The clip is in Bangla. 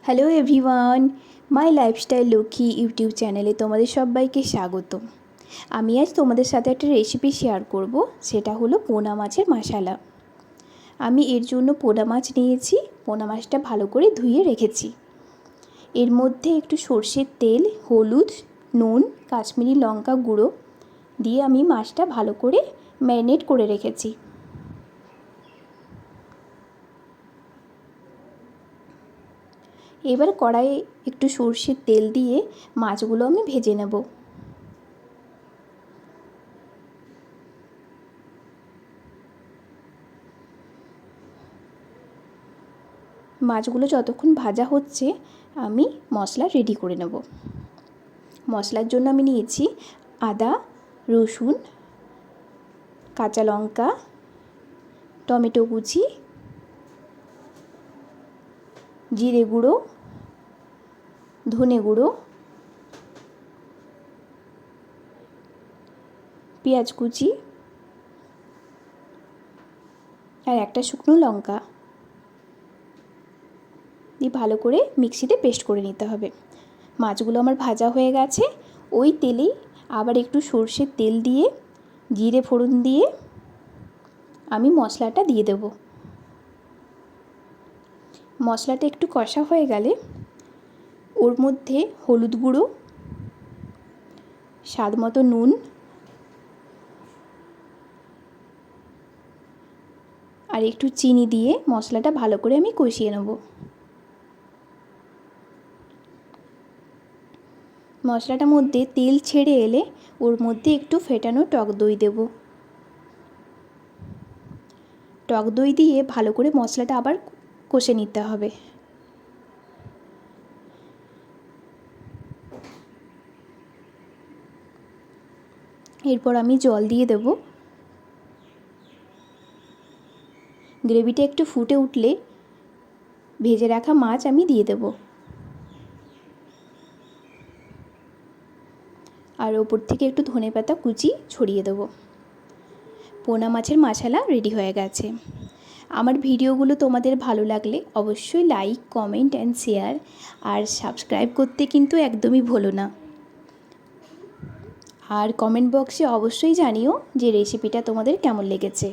হ্যালো এভরিওয়ান, মাই লাইফস্টাইল লক্ষ্মী ইউটিউব চ্যানেলে তোমাদের সবাইকে স্বাগত। আমি আজ তোমাদের সাথে একটা রেসিপি শেয়ার করব, সেটা হলো পোনা মাছের মশলা। আমি এর জন্য পোনা মাছ নিয়েছি। পোনা মাছটা ভালো করে ধুয়ে রেখেছি। এর মধ্যে একটু সর্ষের তেল, হলুদ, নুন, কাশ্মীরি লঙ্কা গুঁড়ো দিয়ে আমি মাছটা ভালো করে ম্যারিনেট করে রেখেছি। এবার কড়াইয়ে একটু সর্ষের তেল দিয়ে মাছগুলো আমি ভেজে নেব। মাছগুলো যতক্ষণ ভাজা হচ্ছে আমি মশলা রেডি করে নেব। মশলার জন্য আমি নিয়েছি আদা, রসুন, কাঁচা লঙ্কা, টমেটো কুচি, জিরে গুঁড়ো, ধনে গুঁড়ো, পেঁয়াজ কুচি আর একটা শুকনো লঙ্কা দিয়ে ভালো করে মিক্সিতে পেস্ট করে নিতে হবে। মাছগুলো আমার ভাজা হয়ে গেছে। ওই তেলেই আবার একটু সর্ষের তেল দিয়ে জিরে ফোড়ন দিয়ে আমি মশলাটা দিয়ে দেব। মশলাটা একটু কষা হয়ে গেলে ওর মধ্যে হলুদ গুঁড়ো, স্বাদ মতো নুন আর একটু চিনি দিয়ে মশলাটা ভালো করে আমি কষিয়ে নেব। মশলাটার মধ্যে তেল ছেড়ে এলে ওর মধ্যে একটু ফেটানো টক দই দেব। টক দই দিয়ে ভালো করে মশলাটা আবার কষে নিতে হবে। এরপর আমি জল দিয়ে দেব। গ্রেভিটা একটু ফুটে উঠলে ভেজে রাখা মাছ আমি দিয়ে দেব। আর ওপর থেকে একটু ধনেপাতা কুচি ছড়িয়ে দেব। পোনা মাছের মশলা রেডি হয়ে গেছে। আমার ভিডিওগুলো তোমাদের ভালো লাগলে অবশ্যই লাইক, কমেন্ট অ্যান্ড শেয়ার আর সাবস্ক্রাইব করতে কিন্তু একদমই ভুলো না। আর কমেন্ট বক্সে অবশ্যই জানিও যে রেসিপিটা তোমাদের কেমন লেগেছে।